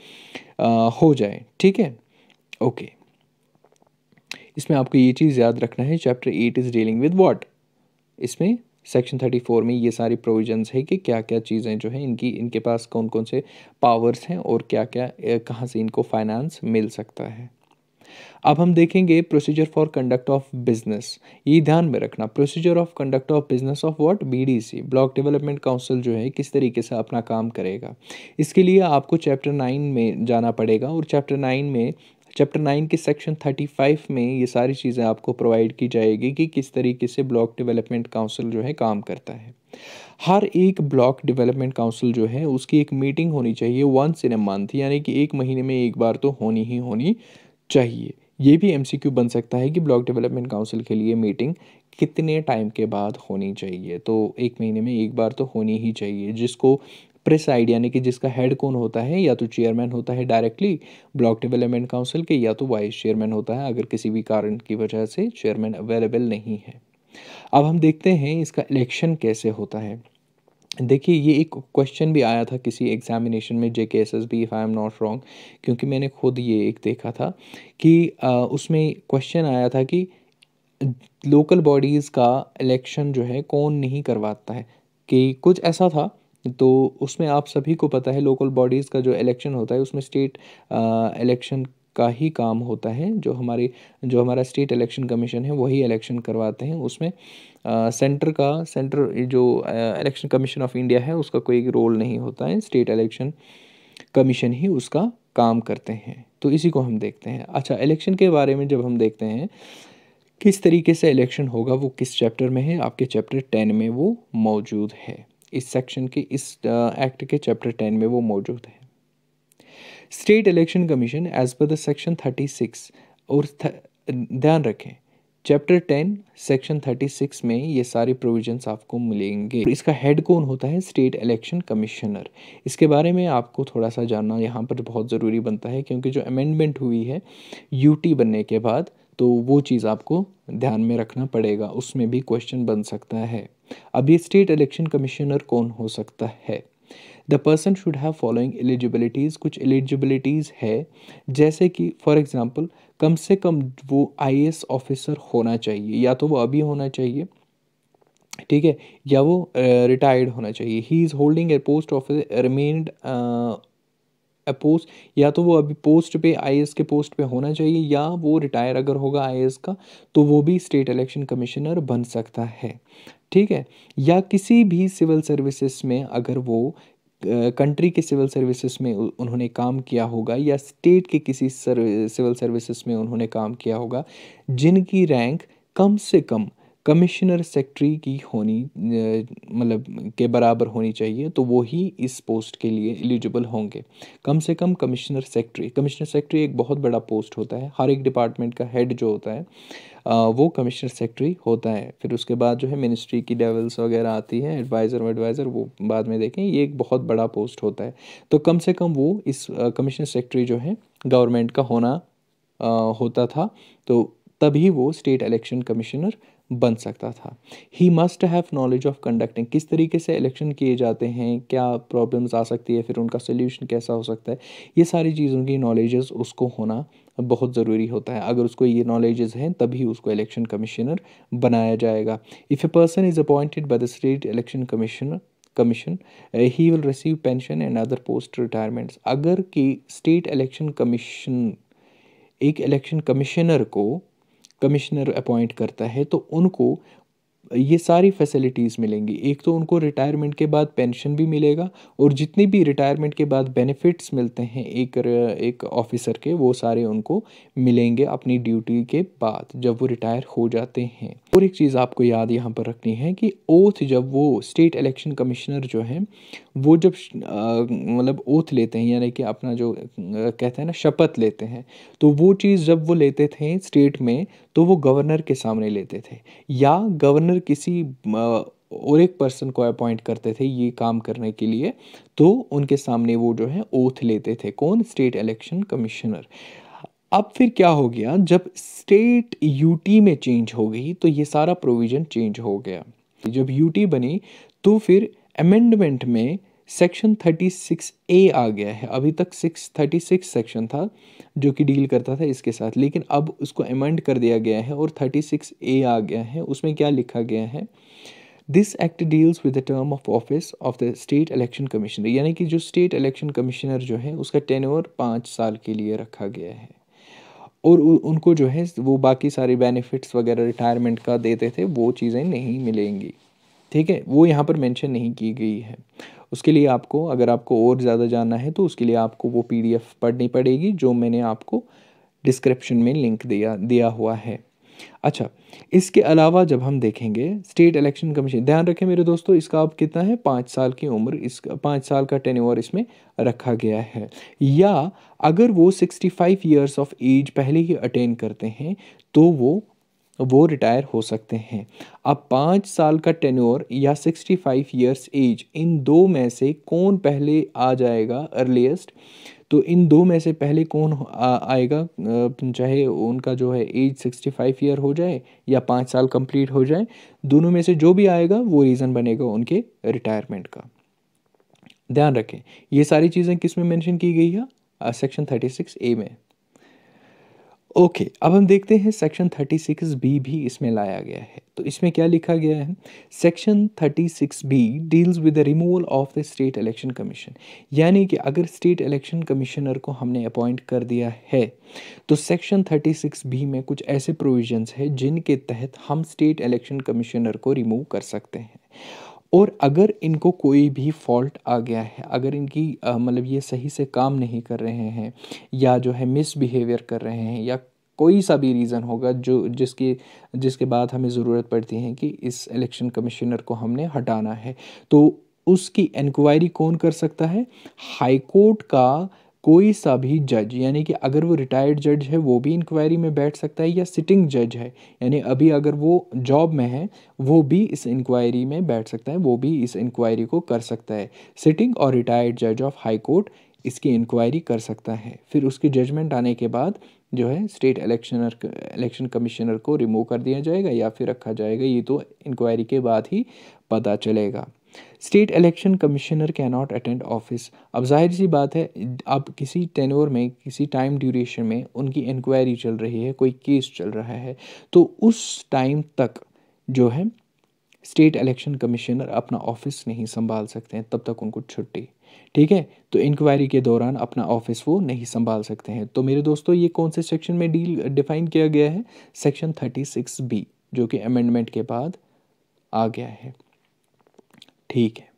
हो जाए, ठीक है। ओके, इसमें आपको ये चीज़ याद रखना है, chapter 8 is dealing with what. इसमें सेक्शन 34 में ये सारी प्रोविजंस है कि क्या क्या चीज़ें जो हैं इनके पास कौन कौन से पावर्स हैं और क्या क्या कहाँ से इनको फाइनेंस मिल सकता है। अब हम देखेंगे procedure for conduct of business. ये ध्यान में रखना, procedure of conduct of business of what, BDC, block development council जो है किस तरीके से अपना काम करेगा। इसके लिए आपको चैप्टर 9 में जाना पड़ेगा, और चैप्टर 9 के सेक्शन 35 में ये सारी चीज़ें आपको प्रोवाइड की जाएगी कि किस तरीके से ब्लॉक डेवलपमेंट काउंसिल जो है काम करता है। हर एक ब्लॉक डेवलपमेंट काउंसिल जो है उसकी एक मीटिंग होनी चाहिए वंस इन अ मंथ, यानी कि एक महीने में एक बार तो होनी ही होनी चाहिए। ये भी MCQ बन सकता है कि ब्लॉक डेवलपमेंट काउंसिल के लिए मीटिंग कितने टाइम के बाद होनी चाहिए। तो एक महीने में एक बार तो होनी ही चाहिए, जिसको प्रेसाइड, यानी कि जिसका हेड कौन होता है, या तो चेयरमैन होता है डायरेक्टली ब्लॉक डेवलपमेंट काउंसिल के, या तो वाइस चेयरमैन होता है अगर किसी भी कारण की वजह से चेयरमैन अवेलेबल नहीं है। अब हम देखते हैं इसका इलेक्शन कैसे होता है। देखिए, ये एक क्वेश्चन भी आया था किसी एग्जामिनेशन में, JKSSB, if I am not wrong, क्योंकि मैंने खुद ये एक देखा था कि उसमें क्वेश्चन आया था कि लोकल बॉडीज़ का इलेक्शन जो है कौन नहीं करवाता है, कि कुछ ऐसा था। तो उसमें आप सभी को पता है लोकल बॉडीज़ का जो इलेक्शन होता है उसमें स्टेट इलेक्शन का ही काम होता है, जो हमारा स्टेट इलेक्शन कमीशन है वही इलेक्शन करवाते हैं। उसमें सेंटर जो इलेक्शन कमीशन ऑफ इंडिया है उसका कोई रोल नहीं होता है, स्टेट इलेक्शन कमीशन ही उसका काम करते हैं। तो इसी को हम देखते हैं। अच्छा, इलेक्शन के बारे में जब हम देखते हैं किस तरीके से इलेक्शन होगा, वो किस चैप्टर में है, आपके चैप्टर 10 में वो मौजूद है। इस सेक्शन के, इस एक्ट के चैप्टर 10 में वो मौजूद है। State election commission as per the section 36, और ध्यान रखें चैप्टर 10 सेक्शन 36 में ये सारी प्रोविजंस आपको मिलेंगे। इसका हेड कौन होता है, स्टेट इलेक्शन कमिश्नर। इसके बारे में आपको थोड़ा सा जानना यहाँ पर बहुत ज़रूरी बनता है, क्योंकि जो अमेंडमेंट हुई है UT बनने के बाद, तो वो चीज़ आपको ध्यान में रखना पड़ेगा, उसमें भी क्वेश्चन बन सकता है। अब ये स्टेट इलेक्शन कमिश्नर कौन हो सकता है। The person should have following eligibilities, कुछ एलिजिबिलिटीज़ है, जैसे कि फॉर एग्जांपल कम से कम वो IAS ऑफिसर होना चाहिए, या तो वो अभी होना चाहिए, ठीक है, या वो रिटायर्ड होना चाहिए। He is holding A post of remained post, या तो वो अभी पोस्ट पे आईएएस के पोस्ट पे होना चाहिए, या वो रिटायर अगर होगा आईएएस का तो वो भी स्टेट इलेक्शन कमिश्नर बन सकता है। ठीक है। या किसी भी सिविल सर्विसेज में अगर वो कंट्री के सिविल सर्विसेज में उन्होंने काम किया होगा, या स्टेट के किसी सिविल सर्विसेज में उन्होंने काम किया होगा, जिनकी रैंक कम से कम कमिश्नर सेक्रेटरी की होनी मतलब के बराबर होनी चाहिए, तो वो ही इस पोस्ट के लिए एलिजिबल होंगे। कम से कम कमिश्नर सेक्रेटरी एक बहुत बड़ा पोस्ट होता है, हर एक डिपार्टमेंट का हेड जो होता है वो कमिश्नर सेक्रेटरी होता है। फिर उसके बाद जो है मिनिस्ट्री की लेवल्स वगैरह आती है, एडवाइज़र वो बाद में देखें, ये एक बहुत बड़ा पोस्ट होता है। तो कम से कम वो इस कमिश्नर सेक्रेटरी जो है गवर्नमेंट का होना होता था, तो तभी वो स्टेट इलेक्शन कमिश्नर बन सकता था। He must have knowledge of conducting, किस तरीके से इलेक्शन किए जाते हैं, क्या प्रॉब्लम्स आ सकती है, फिर उनका सोल्यूशन कैसा हो सकता है, ये सारी चीज़ों की नॉलेजेस उसको होना बहुत ज़रूरी होता है। अगर उसको ये नॉलेजेस हैं तभी उसको इलेक्शन कमिश्नर बनाया जाएगा। If a person is appointed by the state election commission he will receive pension and other post retirements. अगर कि स्टेट इलेक्शन कमीशन एक इलेक्शन कमिश्नर को कमिश्नर अपॉइंट करता है, तो उनको ये सारी फैसिलिटीज़ मिलेंगी। एक तो उनको रिटायरमेंट के बाद पेंशन भी मिलेगा, और जितनी भी रिटायरमेंट के बाद बेनिफिट्स मिलते हैं एक ऑफिसर के, वो सारे उनको मिलेंगे अपनी ड्यूटी के बाद, जब वो रिटायर हो जाते हैं। और एक चीज़ आपको याद यहाँ पर रखनी है कि ओथ, जब वो स्टेट इलेक्शन कमिश्नर जो है वो जब मतलब ओथ लेते हैं, यानी कि अपना जो कहते हैं ना शपथ लेते हैं, तो वो चीज़ जब वो लेते थे स्टेट में, तो वो गवर्नर के सामने लेते थे, या गवर्नर किसी और एक पर्सन को अपॉइंट करते थे ये काम करने के लिए, तो उनके सामने वो जो है ओथ लेते थे। कौन? State election commissioner. अब फिर क्या हो गया, जब स्टेट यूटी में चेंज हो गई तो ये सारा प्रोविज़न चेंज हो गया। जब यूटी बनी तो फिर अमेंडमेंट में सेक्शन 36A आ गया है। अभी तक 636 सेक्शन था जो कि डील करता था इसके साथ, लेकिन अब उसको अमेंड कर दिया गया है और 36A आ गया है। उसमें क्या लिखा गया है? This act deals with the term of office of the state election commissioner, यानी कि जो स्टेट इलेक्शन कमिश्नर जो है उसका टेन्योर 5 साल के लिए रखा गया है, और उनको जो है वो बाकी सारे बेनिफिट्स वगैरह रिटायरमेंट का देते थे, वो चीज़ें नहीं मिलेंगी। ठीक है, वो यहाँ पर मेंशन नहीं की गई है। उसके लिए आपको, अगर आपको और ज़्यादा जानना है तो उसके लिए आपको वो पीडीएफ पढ़नी पड़ेगी जो मैंने आपको डिस्क्रिप्शन में लिंक दिया दिया हुआ है। अच्छा, इसके अलावा जब हम देखेंगे स्टेट इलेक्शन कमीशन, ध्यान रखें मेरे दोस्तों, इसका अब कितना है, 5 साल की उम्र, इसका 5 साल का टेन्योर इसमें रखा गया है। या अगर वो 65 ईयर्स ऑफ एज पहले ही अटेन करते हैं तो वो रिटायर हो सकते हैं। अब 5 साल का टेन्योर या 65 ईयर्स एज, इन दो में से कौन पहले आ जाएगा अर्लीस्ट, तो इन दो में से पहले कौन आएगा, चाहे उनका जो है एज 65 ईयर हो जाए या 5 साल कंप्लीट हो जाए, दोनों में से जो भी आएगा वो रीज़न बनेगा उनके रिटायरमेंट का। ध्यान रखें, ये सारी चीज़ें किस में मेंशन की गई है? सेक्शन 36A में। ओके, अब हम देखते हैं सेक्शन 36B भी इसमें लाया गया है। तो इसमें क्या लिखा गया है? Section 36B deals with the removal of the state election commission, यानी कि अगर स्टेट इलेक्शन कमिश्नर को हमने अपॉइंट कर दिया है तो सेक्शन 36B में कुछ ऐसे प्रोविजंस हैं जिनके तहत हम स्टेट इलेक्शन कमिश्नर को रिमूव कर सकते हैं। और अगर इनको कोई भी फॉल्ट आ गया है, अगर इनकी मतलब ये सही से काम नहीं कर रहे हैं, या जो है मिसबिहेवियर कर रहे हैं, या कोई सा भी रीज़न होगा जो जिसके बाद हमें ज़रूरत पड़ती है कि इस इलेक्शन कमिश्नर को हमने हटाना है, तो उसकी इंक्वायरी कौन कर सकता है? हाई कोर्ट का कोई सा भी जज, यानी कि अगर वो रिटायर्ड जज है वो भी इंक्वायरी में बैठ सकता है, या सिटिंग जज है यानी अभी अगर वो जॉब में है वो भी इस इंक्वायरी में बैठ सकता है, वो भी इस इंक्वायरी को कर सकता है। सिटिंग और रिटायर्ड जज ऑफ हाई कोर्ट इसकी इंक्वायरी कर सकता है। फिर उसकी जजमेंट आने के बाद जो है स्टेट इलेक्शन कमिश्नर को रिमूव कर दिया जाएगा या फिर रखा जाएगा, ये तो इंक्वायरी के बाद ही पता चलेगा। State election commissioner can not attend office. अब जाहिर सी बात है, अब किसी टेन्योर में, किसी टाइम ड्यूरेशन में उनकी इंक्वायरी चल रही है, कोई केस चल रहा है, तो उस टाइम तक जो है स्टेट इलेक्शन कमिश्नर अपना ऑफिस नहीं संभाल सकते हैं, तब तक उनको छुट्टी। ठीक है, तो इंक्वायरी के दौरान अपना ऑफिस वो नहीं संभाल सकते हैं। तो मेरे दोस्तों ये कौन से सेक्शन में डिफाइन किया गया है? सेक्शन 36B, जो कि अमेंडमेंट के बाद आ गया है। ठीक है,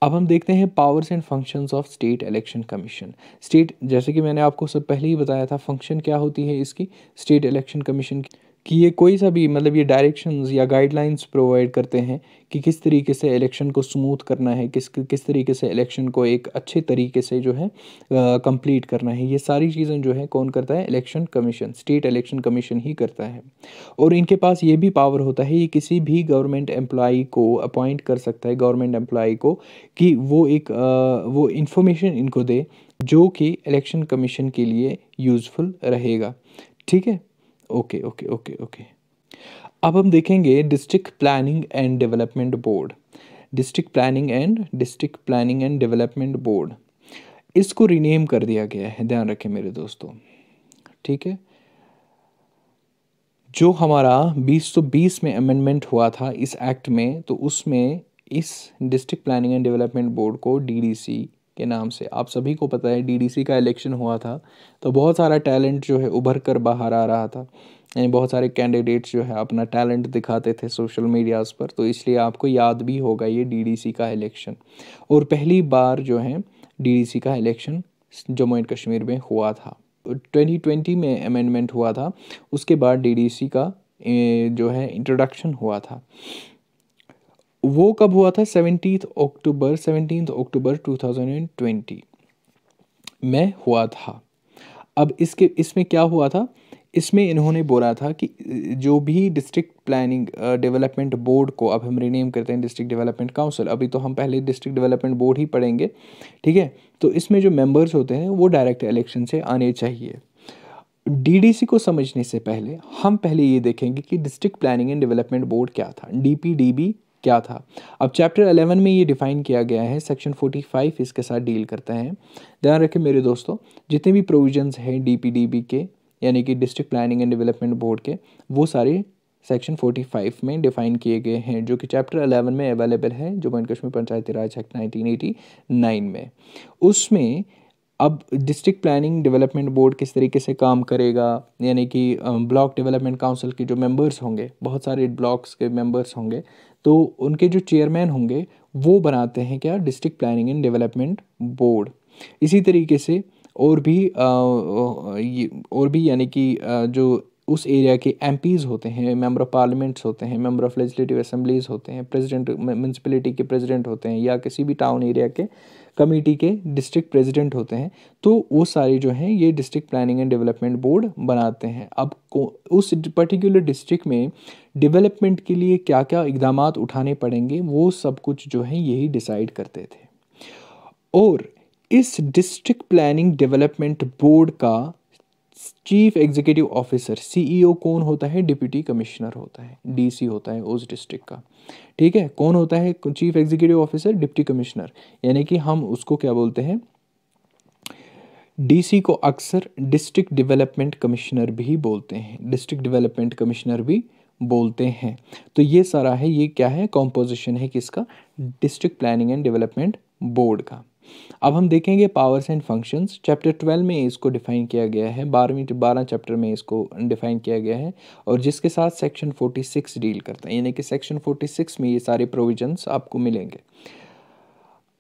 अब हम देखते हैं powers and functions of state election commission. State, जैसे कि मैंने आपको सब पहले ही बताया था, फंक्शन क्या होती है इसकी, स्टेट इलेक्शन कमीशन की, कि ये कोई सा भी मतलब ये डायरेक्शंस या गाइडलाइंस प्रोवाइड करते हैं कि किस तरीके से इलेक्शन को स्मूथ करना है, किस तरीके से इलेक्शन को एक अच्छे तरीके से जो है कंप्लीट करना है। ये सारी चीज़ें जो है कौन करता है? Election commission, state election commission ही करता है। और इनके पास ये भी पावर होता है, ये किसी भी गवर्नमेंट एम्प्लॉई को अपॉइंट कर सकता है, गवर्नमेंट एम्प्लॉई को, कि वो एक वो इंफॉर्मेशन इनको दे जो कि इलेक्शन कमीशन के लिए यूज़फुल रहेगा। ठीक है, ओके ओके ओके ओके। अब हम देखेंगे district planning and development board. District planning and development board, इसको रीनेम कर दिया गया है, ध्यान रखें मेरे दोस्तों। ठीक है, जो हमारा 2020 में अमेंडमेंट हुआ था इस एक्ट में, तो उसमें इस district planning and development board को डीडीसी के नाम से, आप सभी को पता है डीडीसी का इलेक्शन हुआ था, तो बहुत सारा टैलेंट जो है उभर कर बाहर आ रहा था, यानी बहुत सारे कैंडिडेट्स जो है अपना टैलेंट दिखाते थे सोशल मीडियाज़ पर, तो इसलिए आपको याद भी होगा ये डीडीसी का इलेक्शन। और पहली बार जो है डीडीसी का इलेक्शन जम्मू एंड कश्मीर में हुआ था। 2020 में अमेंडमेंट हुआ था, उसके बाद डीडीसी का जो है इंट्रोडक्शन हुआ था। वो कब हुआ था? 17 अक्टूबर 2020 में हुआ था। अब इसमें क्या हुआ था? इसमें इन्होंने बोला था कि जो भी डिस्ट्रिक्ट प्लानिंग डेवलपमेंट बोर्ड को अब हम रीनेम करते हैं डिस्ट्रिक्ट डेवलपमेंट काउंसिल, अभी तो हम पहले डिस्ट्रिक्ट डेवलपमेंट बोर्ड ही पढ़ेंगे। ठीक है, तो इसमें जो मेंबर्स होते हैं वो डायरेक्ट इलेक्शन से आने चाहिए। डीडीसी को समझने से पहले हम पहले ये देखेंगे कि district planning and development board क्या था, डीपीडीबी क्या था। अब चैप्टर 11 में ये डिफाइन किया गया है, सेक्शन 45 इसके साथ डील करता है। ध्यान रखें मेरे दोस्तों, जितने भी प्रोविजंस हैं डीपीडीबी के, यानी कि district planning and development board के, वो सारे सेक्शन 45 में डिफाइन किए गए हैं, जो कि चैप्टर 11 में अवेलेबल है, जम्मू एंड कश्मीर पंचायती राज एक्ट 1989 में। उसमें अब डिस्ट्रिक्ट प्लानिंग डेवलपमेंट बोर्ड किस तरीके से काम करेगा, यानी कि ब्लॉक डेवलपमेंट काउंसिल के जो मेंबर्स होंगे, बहुत सारे ब्लॉक्स के मेंबर्स होंगे, तो उनके जो चेयरमैन होंगे वो बनाते हैं क्या? District planning and development board. इसी तरीके से और भी यानी कि जो उस एरिया के एमपीज़ होते हैं, मेंबर ऑफ पार्लियामेंट्स होते हैं, मेंबर ऑफ लेजिस्लेटिव असेंबलीज होते हैं, प्रेसिडेंट म्यूनसिपैलिटी के प्रेसिडेंट होते हैं, या किसी भी टाउन एरिया के कमेटी के डिस्ट्रिक्ट प्रेसिडेंट होते हैं, तो वो सारे जो हैं ये district planning and development board बनाते हैं। अब उस पर्टिकुलर डिस्ट्रिक्ट में डेवलपमेंट के लिए क्या क्या इकदाम उठाने पड़ेंगे, वो सब कुछ जो है यही डिसाइड करते थे। और इस डिस्ट्रिक्ट प्लानिंग डेवलपमेंट बोर्ड का चीफ एग्जीक्यूटिव ऑफिसर सीईओ कौन होता है? डिप्टी कमिश्नर होता है, डीसी होता है उस डिस्ट्रिक्ट का। ठीक है, कौन होता है chief executive officer? Deputy commissioner, यानी कि हम उसको क्या बोलते हैं? डीसी को अक्सर डिस्ट्रिक्ट डेवलपमेंट कमिश्नर भी बोलते हैं, डिस्ट्रिक्ट डेवलपमेंट कमिश्नर भी बोलते हैं। तो ये सारा है, ये क्या है? कॉम्पोजिशन है किसका? District planning and development board का। अब हम देखेंगे पावर्स एंड फंक्शंस। चैप्टर 12 में इसको डिफाइन किया गया है, 12 चैप्टर में इसको डिफाइन किया गया है, और जिसके साथ सेक्शन 46 डील करता है, यानी कि सेक्शन 46 में ये सारे प्रोविजंस आपको मिलेंगे।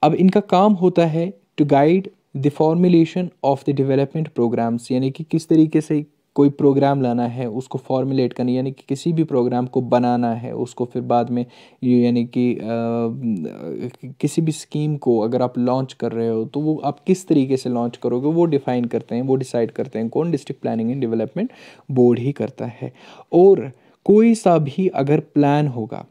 अब इनका काम होता है to guide the formulation of the development programmes, यानी कि किस तरीके से कोई प्रोग्राम लाना है, उसको फॉर्मुलेट करना, यानी कि किसी भी प्रोग्राम को बनाना है, उसको फिर बाद में यानी कि किसी भी स्कीम को अगर आप लॉन्च कर रहे हो तो वो आप किस तरीके से लॉन्च करोगे वो डिफाइन करते हैं, वो डिसाइड करते हैं कौन? District planning and development board ही करता है। और कोई सा भी अगर प्लान होगा,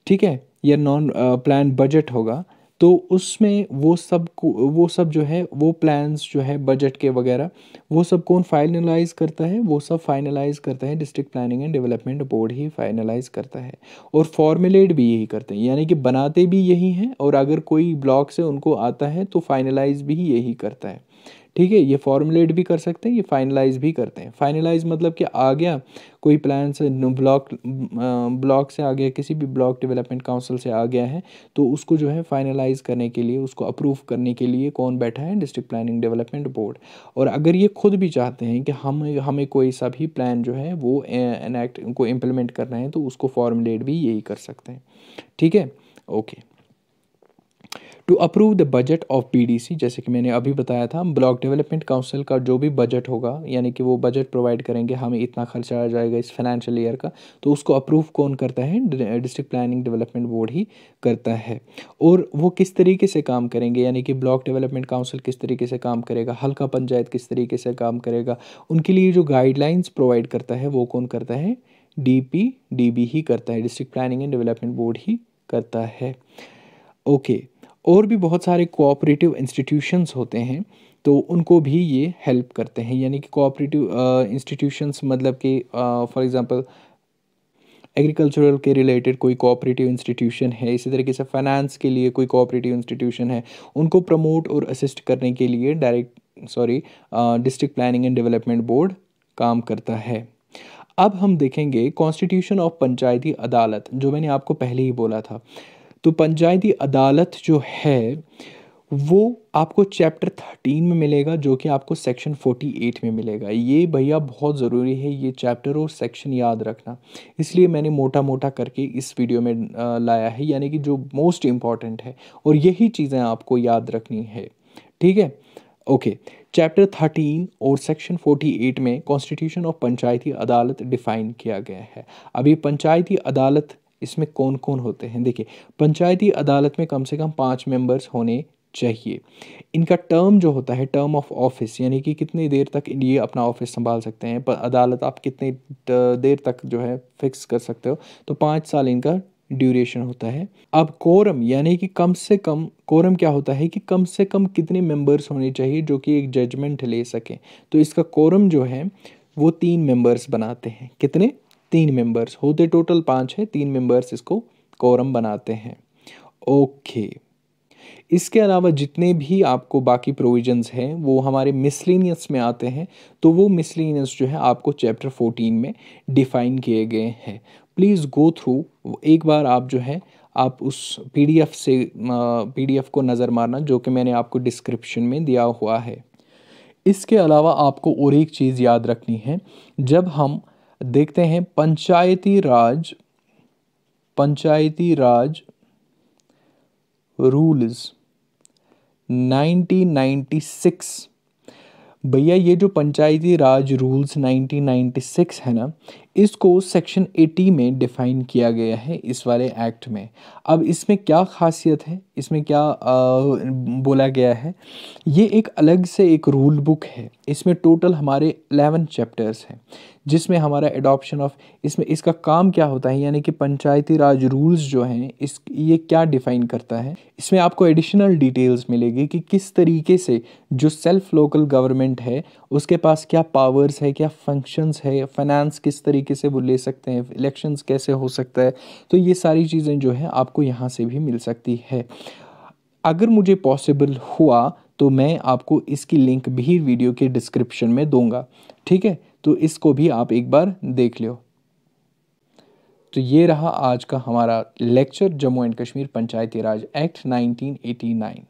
ठीक है, या नॉन प्लान बजट होगा, तो उसमें वो सब जो है, वो प्लान्स जो है बजट के वगैरह, वो सब कौन फाइनलाइज करता है? वो सब फाइनलाइज करता है district planning and development board ही फाइनलाइज करता है। और फॉर्मुलेट भी यही करते हैं, यानी कि बनाते भी यही हैं, और अगर कोई ब्लॉक से उनको आता है तो फाइनलाइज भी यही करता है। ठीक है, ये फॉर्मुलेट भी कर सकते हैं, ये फाइनलाइज भी करते हैं। फाइनलाइज मतलब कि आ गया कोई प्लान से ब्लॉक से आ गया, किसी भी ब्लॉक डेवलपमेंट काउंसिल से आ गया है, तो उसको जो है फाइनलाइज करने के लिए, उसको अप्रूव करने के लिए कौन बैठा है? District planning development board. और अगर ये खुद भी चाहते हैं कि हमें कोई सा भी प्लान जो है वो एनैक्ट को इम्प्लीमेंट करना है, तो उसको फॉर्मुलेट भी यही कर सकते हैं। ठीक है, okay. To approve the budget of PDC, जैसे कि मैंने अभी बताया था, ब्लॉक डेवलपमेंट काउंसिल का जो भी बजट होगा, यानी कि वो बजट प्रोवाइड करेंगे, हमें इतना खर्चा आ जाएगा इस फाइनेंशियल ईयर का, तो उसको अप्रूव कौन करता है? डिस्ट्रिक्ट प्लानिंग डेवलपमेंट बोर्ड ही करता है। और वो किस तरीके से काम करेंगे, यानी कि ब्लॉक डेवलपमेंट काउंसिल किस तरीके से काम करेगा, हल्का पंचायत किस तरीके से काम करेगा, उनके लिए जो गाइडलाइंस प्रोवाइड करता है वो कौन करता है? डीपीडीबी ही करता है, district planning and development board ही करता है। ओके। और भी बहुत सारे कोऑपरेटिव इंस्टीट्यूशंस होते हैं, तो उनको भी ये हेल्प करते हैं, यानी कि कोऑपरेटिव इंस्टीट्यूशंस मतलब कि फॉर एग्जांपल एग्रीकल्चरल के रिलेटेड कोई कोऑपरेटिव इंस्टीट्यूशन है, इसी तरीके से फाइनेंस के लिए कोई कोऑपरेटिव इंस्टीट्यूशन है, उनको प्रमोट और असिस्ट करने के लिए district planning and development board काम करता है। अब हम देखेंगे कॉन्स्टिट्यूशन ऑफ पंचायती अदालत, जो मैंने आपको पहले ही बोला था। तो पंचायती अदालत जो है वो आपको चैप्टर 13 में मिलेगा, जो कि आपको सेक्शन 48 में मिलेगा। ये भैया बहुत ज़रूरी है, ये चैप्टर और सेक्शन याद रखना, इसलिए मैंने मोटा मोटा करके इस वीडियो में लाया है, यानी कि जो मोस्ट इम्पॉर्टेंट है, और यही चीज़ें आपको याद रखनी है। ठीक है, ओके। चैप्टर 13 और सेक्शन 48 में कॉन्स्टिट्यूशन ऑफ पंचायती अदालत डिफाइन किया गया है। अभी पंचायती अदालत इसमें कौन कौन होते हैं? देखिए, पंचायती अदालत में कम से कम 5 मेंबर्स होने चाहिए। इनका टर्म जो होता है, टर्म ऑफ ऑफिस, यानी कि कितनी देर तक ये अपना ऑफिस संभाल सकते हैं, अदालत आप कितनी देर तक जो है फिक्स कर सकते हो, तो 5 साल इनका ड्यूरेशन होता है। अब कोरम, यानी कि कम से कम, कोरम क्या होता है कि कम से कम कितने मेंबर्स होने चाहिए जो कि एक जजमेंट ले सकें, तो इसका कोरम जो है वो 3 मेंबर्स बनाते हैं। कितने? 3 मेंबर्स होते, टोटल 5 है, 3 मेंबर्स इसको कोरम बनाते हैं। ओके। इसके अलावा जितने भी आपको बाकी प्रोविजंस हैं वो हमारे मिसलेनियस में आते हैं, तो वो मिसलेनियस जो है आपको चैप्टर 14 में डिफाइन किए गए हैं। प्लीज़ गो थ्रू, एक बार आप जो है आप उस पीडीएफ को नज़र मारना, जो कि मैंने आपको डिस्क्रिप्शन में दिया हुआ है। इसके अलावा आपको और एक चीज़ याद रखनी है, जब हम देखते हैं पंचायती राज रूल्स 1996, भैया ये जो पंचायती राज रूल्स 1996 है ना, इसको सेक्शन 80 में डिफाइन किया गया है इस वाले एक्ट में। अब इसमें क्या खासियत है, इसमें क्या बोला गया है? ये एक अलग से एक रूल बुक है, इसमें टोटल हमारे 11 चैप्टर्स हैं, जिसमें हमारा एडॉप्शन ऑफ, इसमें इसका काम क्या होता है, यानी कि पंचायती राज रूल्स जो हैं ये क्या डिफ़ाइन करता है। इसमें आपको एडिशनल डिटेल्स मिलेगी कि किस तरीके से जो सेल्फ लोकल गवर्नमेंट है उसके पास क्या पावर्स है, क्या फंक्शंस है, फाइनेंस किस तरीके से वो ले सकते हैं, इलेक्शंस कैसे हो सकता है, तो ये सारी चीज़ें जो है आपको यहाँ से भी मिल सकती है। अगर मुझे पॉसिबल हुआ तो मैं आपको इसकी लिंक भी वीडियो के डिस्क्रिप्शन में दूंगा। ठीक है, तो इसको भी आप एक बार देख लो। तो ये रहा आज का हमारा lecture, Jammu and Kashmir Panchayati Raj act 1989।